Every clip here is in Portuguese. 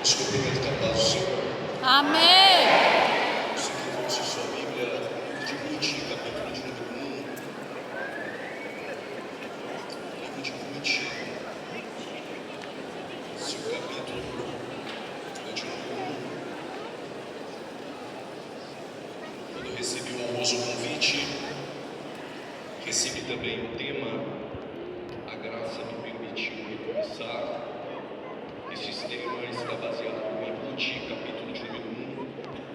Nosso cumprimento da paz do Senhor. Amém. Você que trouxe sua Bíblia de Ruth, capítulo de número 1. Livro de Ruth, seu capítulo de número 1. Quando eu recebi o honroso convite, recebi também o tema, a graça me permitiu recomeçar. Este tema está baseado em Ruth, capítulo de número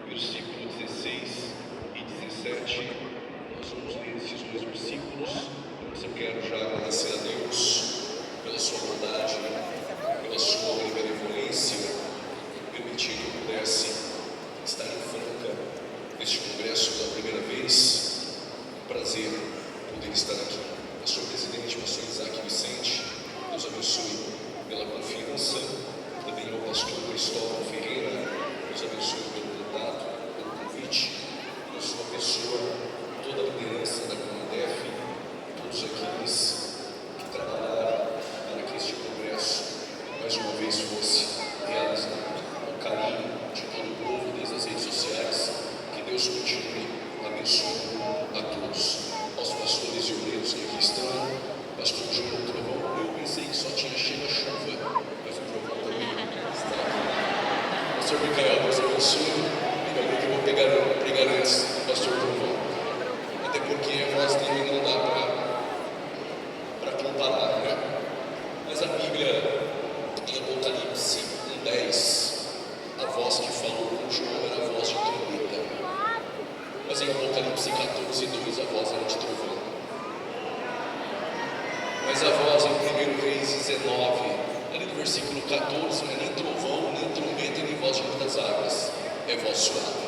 1, versículo 16 e 17. Nós vamos ler esses dois versículos. Mas eu quero já agradecer a Deus pela sua bondade, pela sua benevolência, permitir que eu pudesse estar em Franca neste congresso pela primeira vez. Prazer poder estar aqui. Pastor presidente, pastor Isaac Vicente, Deus abençoe pela confiança. Também ao pastor Cristóvão Ferreira, Deus abençoe pelo contato, pelo convite. Eu sou a pessoa, toda a liderança da Comandef, todos aqueles que trabalharam para que este congresso mais uma vez fosse realizado. O carinho de todo o povo, desde as redes sociais, que Deus continue abençoando a todos. Aos pastores e obreiros que aqui estão, pastor João Trovão, eu pensei que só tinha chega chuva, mas o Trovão também está aqui. Pastor Micael, Deus abençoe. Ainda bem que eu vou pregar antes do pastor Trovão, até porque a voz dele não dá para comparar, né? Mas a Bíblia, em Apocalipse 1:10, a voz que falou com João era a voz de trombeta. Mas em Apocalipse 14:2 a voz era de trovão. Mas a voz em 1 Reis 19, ali no versículo 14, não é nem trovão, nem trombeta, nem voz de muitas águas, é voz suave.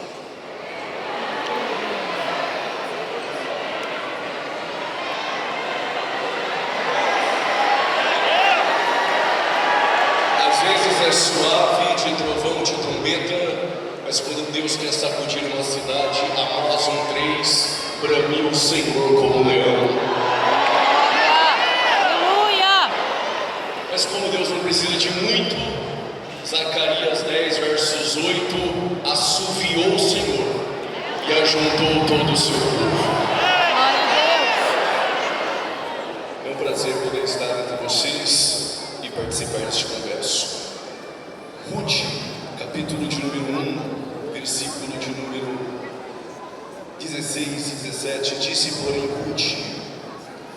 Às vezes é suave, de trovão, de trombeta, mas quando Deus quer sacudir uma cidade, Amós 1:3, bramiu o Senhor como leão. Aleluia. Mas como Deus não precisa de muito, Zacarias 10, versos 8, assoviou o Senhor e ajuntou todo o seu povo. Glória a É um prazer poder estar entre vocês e participar deste congresso. Ruth, capítulo de número 1, versículo de número 16 e 17, disse, porém, Ruth,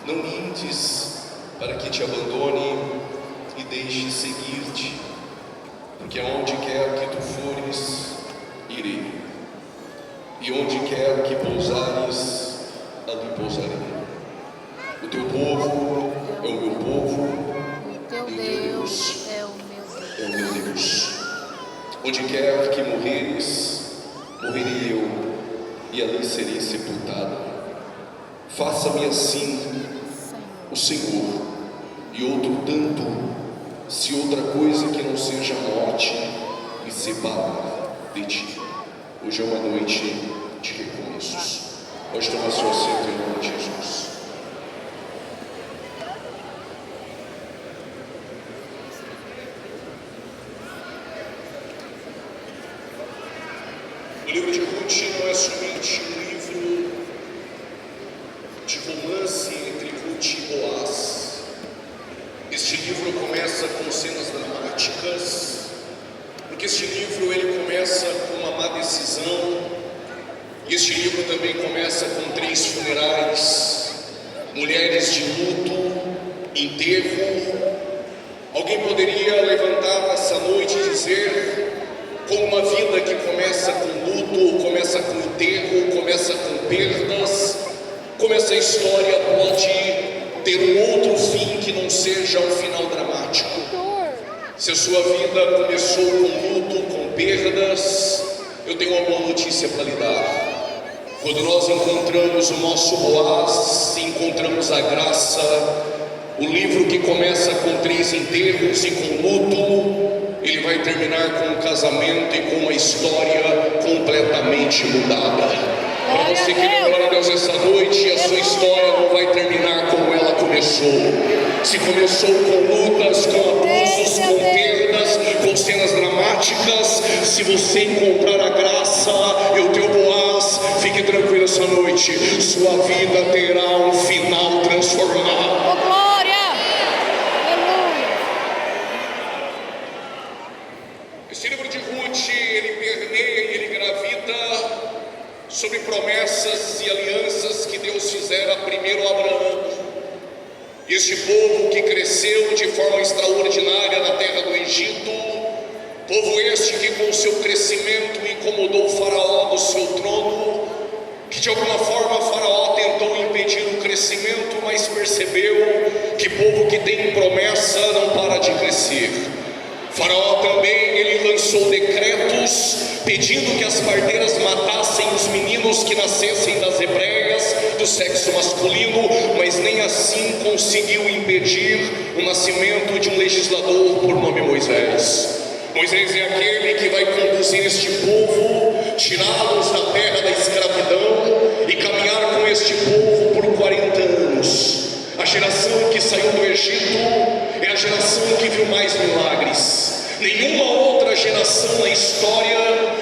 não mintes para que te abandone e deixe seguir-te, porque aonde quer que tu fores, irei, e onde quer que pousares, ali pousarei. O teu povo é o meu povo, Deus. O teu e o teu Deus Deus é o meu Deus. é o meu Deus. Onde quer que morreres, morrerei eu, e ali serei sepultado. Faça-me assim, o Senhor, e outro tanto, se outra coisa que não seja a morte me separa de ti. Hoje é uma noite de recomeços. Pode tomar seu assento em nome de Jesus. O livro de Ruth não é somente um livro de romance entre Ruth e Boaz. Este livro começa com cenas dramáticas, porque este livro ele começa com uma má decisão, e este livro também começa com 3 funerais, mulheres de luto, enterro. Alguém poderia levantar nessa noite e dizer, com uma vida que começa com luto, começa com enterro, começa com perdas, como essa história pode ter um outro fim que não seja um final dramático. Se a sua vida começou com luto, com perdas, eu tenho uma boa notícia para lhe dar. Quando nós encontramos o nosso Boaz, encontramos a graça, o livro que começa com 3 enterros e com luto, ele vai terminar com um casamento e com uma história completamente mudada. Para você que deu glória a Deus essa noite, a sua história não vai terminar como ela começou. Se começou com lutas, com abusos, com perdas, com cenas dramáticas, se você encontrar a graça e o teu Boaz, fique tranquilo essa noite, sua vida terá um final transformado. Oh, glória! Aleluia! Esse livro de Ruth, ele permeia e ele gravita sobre promessas e alianças que Deus fizera primeiro a Abraão. Este povo que cresceu de forma extraordinária na terra do Egito, povo este que com seu crescimento incomodou o faraó do seu trono, que de alguma forma o faraó tentou impedir o crescimento, mas percebeu que povo que tem promessa não para de crescer. Faraó também, ele lançou decretos pedindo que as parteiras matassem os meninos que nascessem das hebreias do sexo masculino, mas nem assim conseguiu impedir o nascimento de um legislador por nome Moisés. Moisés é aquele que vai conduzir este povo, tirá-los da terra da escravidão e caminhar com este povo por 40 anos. A geração que saiu do Egito é a geração que viu mais milagres. Nenhuma outra geração na história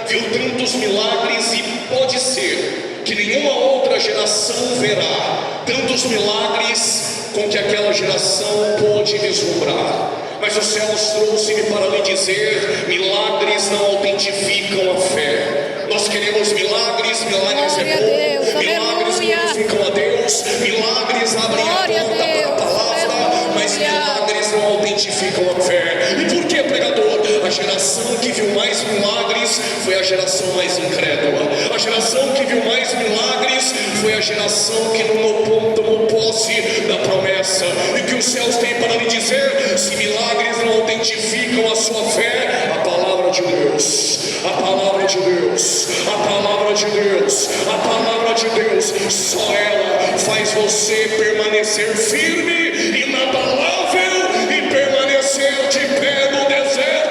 viu tantos milagres e pode ser que nenhuma outra geração verá tantos milagres com que aquela geração pôde vislumbrar. Mas os céus trouxe-me para lhe dizer: milagres não autentificam a fé. Nós queremos milagres, milagres é bom, milagres glorificam a Deus, milagres abrem a porta para a palavra, mas milagres não autentificam a fé. E por que, pregador? A geração que viu mais milagres foi a geração mais incrédula. A geração que viu mais milagres foi a geração que não tomou posse da promessa. E o que os céus têm para lhe dizer: se milagres não autentificam a sua fé, a palavra de Deus, a palavra de Deus, a palavra de Deus, a palavra de Deus, só ela faz você permanecer firme, inabalável e permanecer de pé no deserto.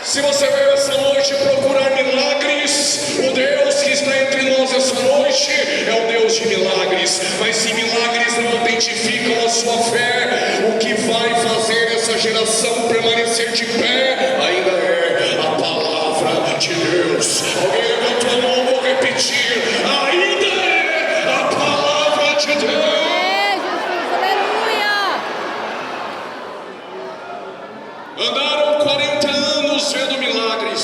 Se você veio essa noite procurar milagres, o Deus que está entre nós essa noite é o Deus de milagres. Mas se milagres não autentificam a sua fé, o que vai fazer essa geração permanecer de pé ainda é a palavra de Deus. Alguém levantou a mão, vou repetir: ainda é a palavra de Deus. Andaram 40 anos vendo milagres,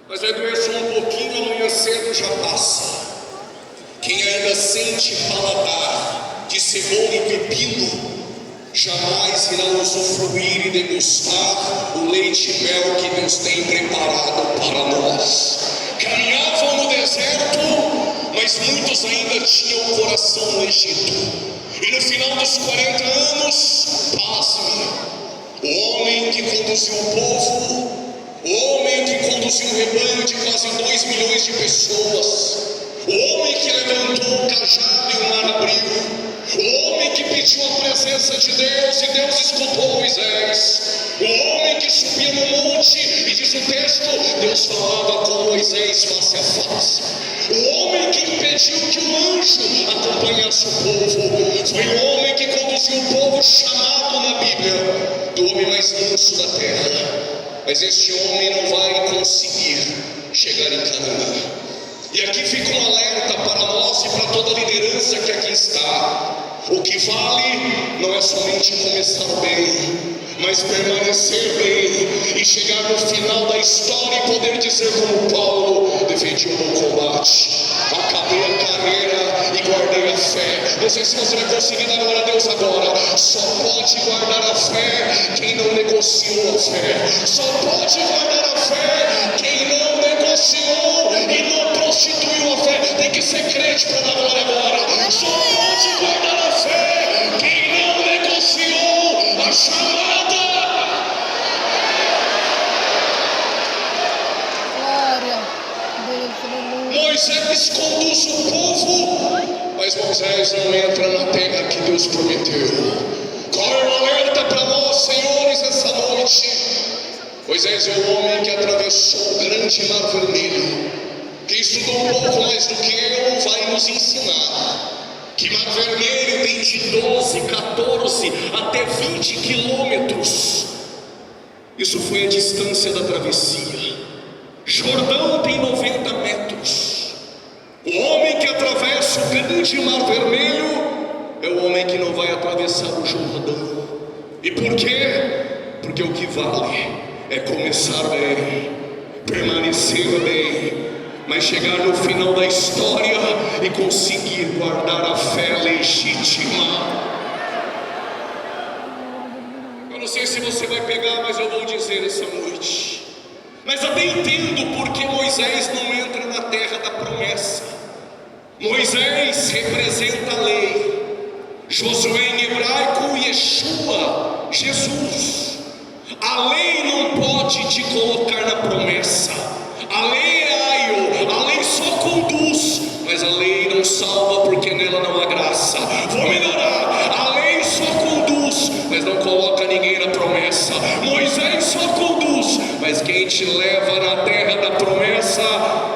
mas vai doer só um pouquinho, amanhã cedo já passa. Quem ainda sente paladar de cebola e pepino, jamais irá usufruir e degustar o leite e mel que Deus tem preparado para nós. Caminhavam no deserto, mas muitos ainda tinham o coração no Egito. E no final dos 40 anos, pasme, o homem que conduziu o povo, o homem que conduziu um rebanho de quase 2 milhões de pessoas, o homem que levantou o cajado e o mar abriu, o homem que pediu a presença de Deus e Deus escutou Moisés, o homem que subia no monte e diz o texto, Deus falava com Moisés face a face, o homem que impediu que o anjo acompanhasse o povo, foi o homem que conduziu o povo chamado na Bíblia do homem mais manso da terra. Mas este homem não vai conseguir chegar em Canaã. E aqui fica um alerta para nós e para toda a liderança que aqui está. O que vale não é somente começar bem, mas permanecer bem e chegar no final da história e poder dizer como Paulo: defendi um bom combate, acabei a carreira e guardei a fé. Não sei se você vai conseguir dar glória a Deus agora. Só pode guardar a fé quem não negociou a fé. Só pode guardar a fé quem não negociou e não prostituiu a fé. Tem que ser crente para dar glória agora. Só pode guardar a fé quem não negociou a chamada. Moisés conduz o povo, mas Moisés não entra na terra que Deus prometeu. Qual é o alerta para nós, senhores, essa noite? Moisés é o homem que atravessou o grande mar vermelho. Quem estudou um pouco mais do que eu vai nos ensinar Que Mar Vermelho tem de 12, 14 até 20 quilômetros. Isso foi a distância da travessia. Jordão tem 90 metros. O homem que atravessa o grande Mar Vermelho é o homem que não vai atravessar o Jordão. E por quê? Porque o que vale é começar bem, permanecer bem, mas chegar no final da história e conseguir guardar a fé legítima. Eu não sei se você vai pegar, mas eu vou dizer essa noite. Mas até entendo porque Moisés não entra na terra da promessa. Moisés representa a lei. Josué em hebraico, Yeshua, Jesus. A lei não pode te colocar na promessa. A lei é aio, a lei só conduz, mas a lei não salva porque nela não há graça. Vou melhorar, a lei só conduz, mas não coloca ninguém na promessa. Moisés só conduz, mas quem te leva na terra da promessa,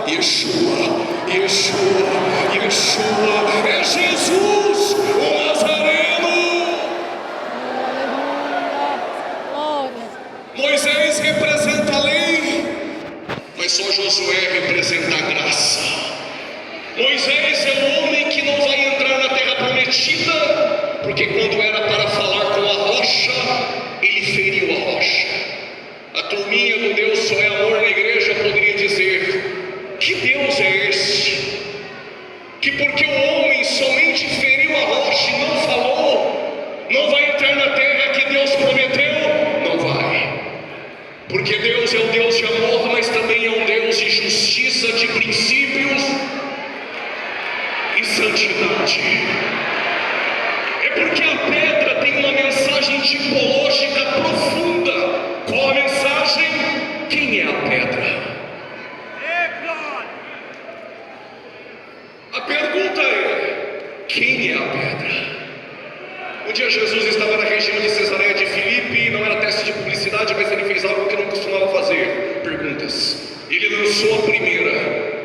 Yeshua, Yeshua, Yeshua, é Jesus, o Nazareno. Moisés representa a lei, mas só Josué representa a graça. Moisés é o homem que não vai entrar na terra prometida, porque quando era para falar com a rocha, ele feriu a rocha. A turminha do Deus só é amor na igreja poderia dizer: que Deus é esse? Que porque o homem somente feriu a rocha e não falou, não vai entrar na terra que Deus prometeu? Não vai. Porque Deus é um Deus de amor, mas também é um Deus de justiça, de princípios e santidade. É porque a pedra tem uma mensagem tipológica profunda. Qual a mensagem? Quem é a pedra? A pergunta é: quem é a pedra? Um dia Jesus estava na região de Cesareia de Filipe, não era teste de publicidade, mas ele fez algo que não costumava fazer: perguntas. Ele lançou a primeira: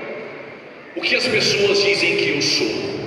o que as pessoas dizem que eu sou?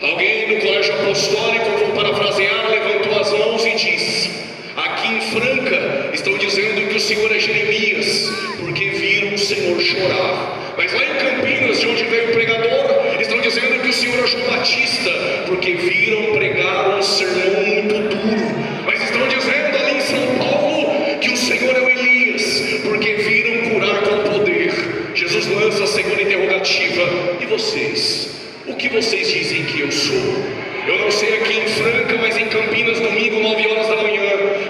Alguém do colégio apostólico, vou parafrasear, levantou as mãos e disse: aqui em Franca estão dizendo que o Senhor é Jeremias, porque viram o Senhor chorar. Mas lá em Campinas, de onde veio o pregador, estão dizendo que o Senhor é João Batista, porque viram pregar um sermão muito duro. Mas estão dizendo ali em São Paulo que o Senhor é o Elias, porque viram curar com poder. Jesus lança a segunda interrogativa: e vocês? O que vocês dizem que eu sou? Eu não sei aqui em Franca, mas em Campinas, domingo, 9 horas da manhã,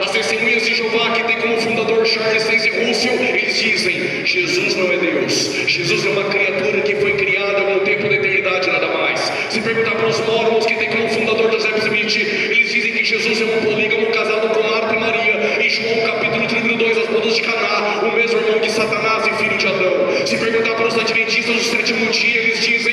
as testemunhas de Jeová, que tem como fundador Charles Taze Russell, eles dizem: Jesus não é Deus, Jesus é uma criatura que foi criada no tempo da eternidade, nada mais. Se perguntar para os Mormons, que tem como fundador Joseph Smith, eles dizem que Jesus é um polígamo casado com Marta e Maria. Em João capítulo 32, as bodas de Caná, o mesmo irmão de Satanás e filho de Adão. Se perguntar para os adventistas do sétimo dia, eles dizem